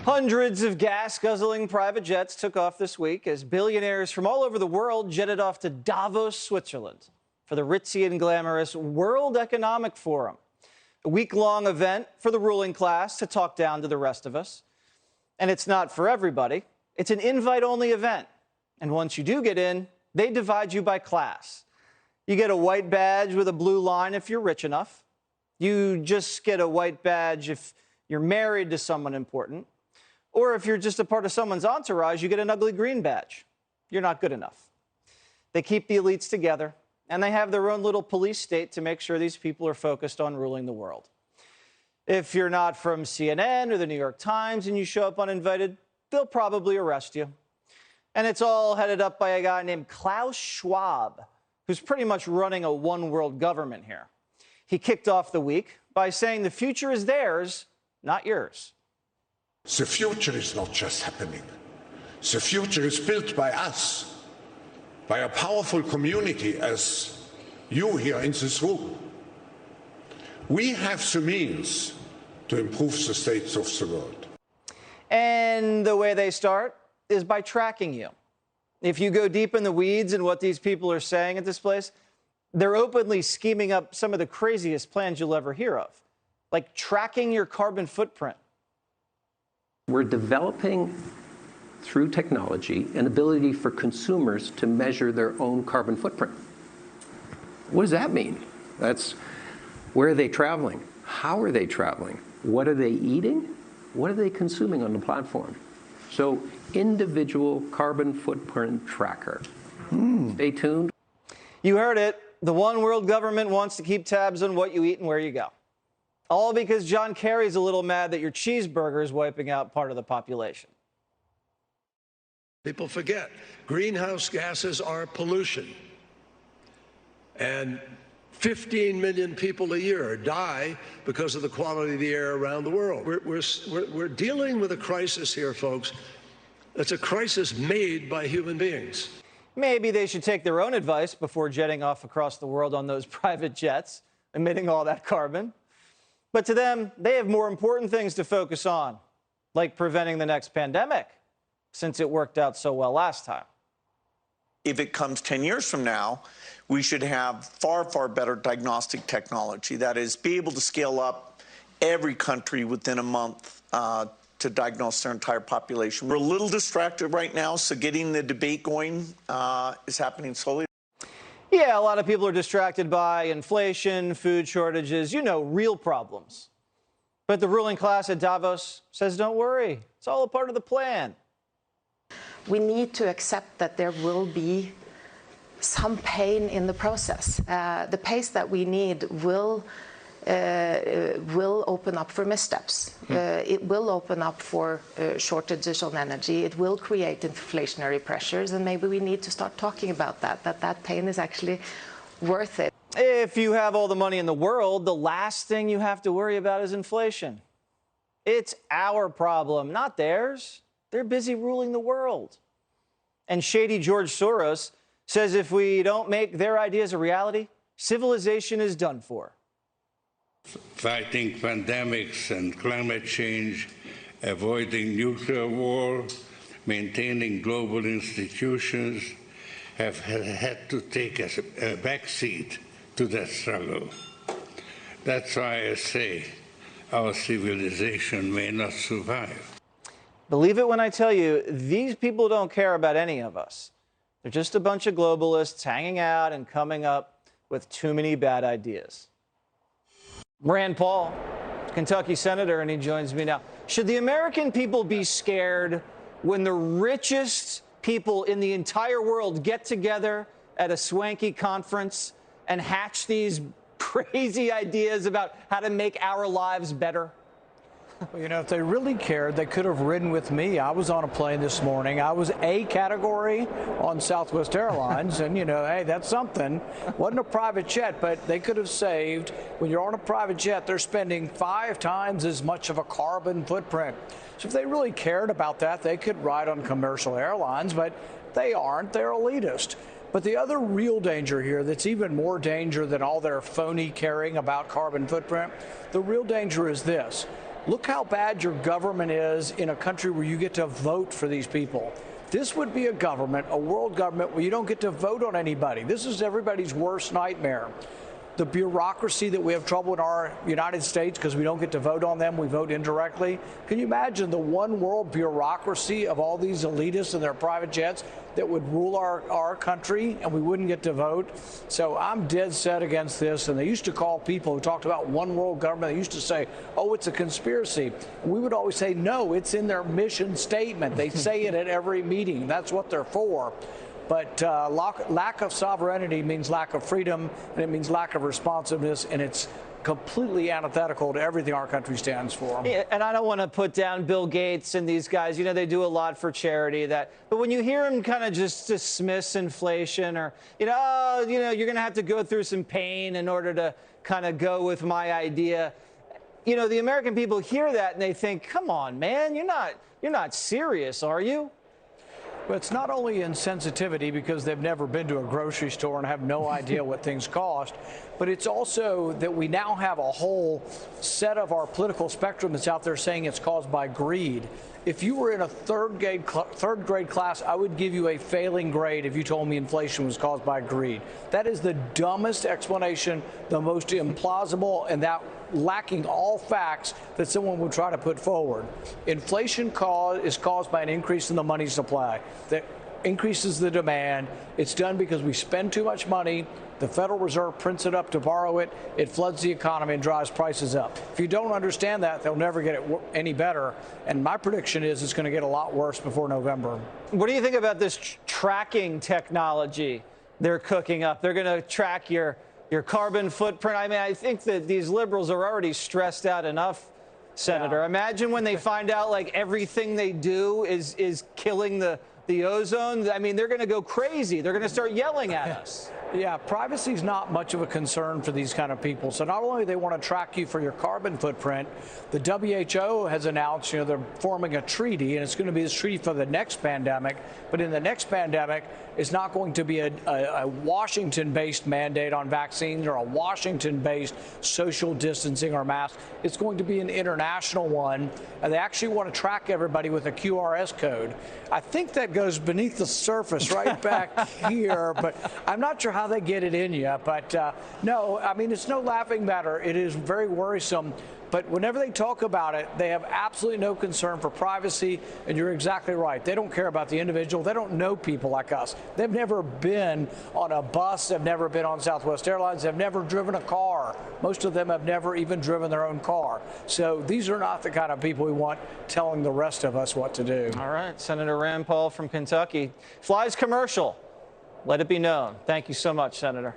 Hundreds of gas-guzzling private jets took off this week as billionaires from all over the world jetted off to Davos, Switzerland, for the ritzy and glamorous World Economic Forum, a week-long event for the ruling class to talk down to the rest of us. And it's not for everybody. It's an invite-only event. And once you do get in, they divide you by class. You get a white badge with a blue line if you're rich enough. You just get a white badge if you're married to someone important. Or if you're just a part of someone's entourage, you get an ugly green badge. You're not good enough. They keep the elites together, and they have their own little police state to make sure these people are focused on ruling the world. If you're not from CNN or the New York Times and you show up uninvited, they'll probably arrest you. And it's all headed up by a guy named Klaus Schwab, who's pretty much running a one-world government here. He kicked off the week by saying the future is theirs, not yours. The future is not just happening. The future is built by us, by a powerful community as you here in this room. We have the means to improve the state of the world. And the way they start is by tracking you. If you go deep in the weeds in what these people are saying at this place, they're openly scheming up some of the craziest plans you'll ever hear of, like tracking your carbon footprint. We're developing, through technology, an ability for consumers to measure their own carbon footprint. What does that mean? That's where are they traveling? How are they traveling? What are they eating? What are they consuming on the platform? So, individual carbon footprint tracker. Stay tuned. You heard it. The one world government wants to keep tabs on what you eat and where you go. All because John Kerry's a little mad that your cheeseburger is wiping out part of the population. People forget, greenhouse gases are pollution. And 15 million people a year die because of the quality of the air around the world. We're dealing with a crisis here, folks. It's a crisis made by human beings. Maybe they should take their own advice before jetting off across the world on those private jets, emitting all that carbon. But to them, they have more important things to focus on, like preventing the next pandemic, since it worked out so well last time. If it comes 10 years from now, we should have far, far better diagnostic technology. That is, be able to scale up every country within a month to diagnose their entire population. We're a little distracted right now, so getting the debate going is happening slowly. Yeah, a lot of people are distracted by inflation, food shortages, real problems. But the ruling class at Davos says, don't worry, it's all a part of the plan. We need to accept that there will be some pain in the process. The pace that we need will open up for missteps. It will open up for shortages on energy. It will create inflationary pressures, and maybe we need to start talking about that pain is actually worth it. If you have all the money in the world, the last thing you have to worry about is inflation. It's our problem, not theirs. They're busy ruling the world. And shady George Soros says if we don't make their ideas a reality, civilization is done for. Fighting pandemics and climate change, avoiding nuclear war, maintaining global institutions have had to take a backseat to that struggle. That's why I say our civilization may not survive. Believe it when I tell you, these people don't care about any of us. They're just a bunch of globalists hanging out and coming up with too many bad ideas. Rand Paul, Kentucky senator, and he joins me now. Should the American people be scared when the richest people in the entire world get together at a swanky conference and hatch these crazy ideas about how to make our lives better? Well, if they really cared, they could have ridden with me. I was on a plane this morning. I was A category on Southwest Airlines, and, hey, that's something. Wasn't a private jet, but they could have saved. When you're on a private jet, they're spending 5 times as much of a carbon footprint. So if they really cared about that, they could ride on commercial airlines, but they aren't. They're elitist. But the other real danger here that's even more danger than all their phony caring about carbon footprint, the real danger is this. Look how bad your government is in a country where you get to vote for these people. This would be a government, a world government, where you don't get to vote on anybody. This is everybody's worst nightmare. The bureaucracy that we have trouble in our United States because we don't get to vote on them, we vote indirectly. Can you imagine the one world bureaucracy of all these elitists and their private jets that would rule our country and we wouldn't get to vote? So I'm dead set against this. And they used to call people who talked about one world government, they used to say, oh, it's a conspiracy. And we would always say, no, it's in their mission statement. They say it at every meeting. That's what they're for. But lack of sovereignty means lack of freedom, and it means lack of responsiveness, and it's completely antithetical to everything our country stands for. Yeah, and I don't want to put down Bill Gates and these guys. You know, they do a lot for charity. But when you hear them kind of just dismiss inflation, or, you know, oh, you know, you're going to have to go through some pain in order to kind of go with my idea. You know, the American people hear that and they think, come on, man, you're not serious, are you? But it's not only insensitivity because they've never been to a grocery store and have no idea what things cost, but it's also that we now have a whole set of our political spectrum that's out there saying it's caused by greed. If you were in a third grade class, I would give you a failing grade if you told me inflation was caused by greed. That is the dumbest explanation, the most implausible, and that lacking all facts that someone would try to put forward. Inflation is caused by an increase in the money supply that increases the demand. It's done because we spend too much money. The Federal Reserve prints it up to borrow it. It floods the economy and drives prices up. If you don't understand that, they'll never get it any better. And my prediction is it's going to get a lot worse before November. What do you think about this tracking technology they're cooking up? They're going to track your carbon footprint. I mean, I think that these liberals are already stressed out enough, Senator. Yeah. Imagine when they find out, like, everything they do is killing the ozone. I mean, they're going to go crazy. They're going to start yelling at us. Yeah, privacy is not much of a concern for these kind of people. So not only do they want to track you for your carbon footprint, the WHO has announced, you know, they're forming a treaty, and it's going to be this treaty for the next pandemic. But in the next pandemic, it's not going to be a Washington-based mandate on vaccines or a Washington-based social distancing or masks. It's going to be an international one, and they actually want to track everybody with a QRS code. I think that goes beneath the surface right back here, but I'm not sure how they get it in you. But no, I mean, it's no laughing matter. It is very worrisome. But whenever they talk about it, they have absolutely no concern for privacy. And you're exactly right. They don't care about the individual. They don't know people like us. They've never been on a bus. They've never been on Southwest Airlines. They've never driven a car. Most of them have never even driven their own car. So these are not the kind of people we want telling the rest of us what to do. All right. Senator Rand Paul from Kentucky flies commercial. Let it be known. Thank you so much, Senator.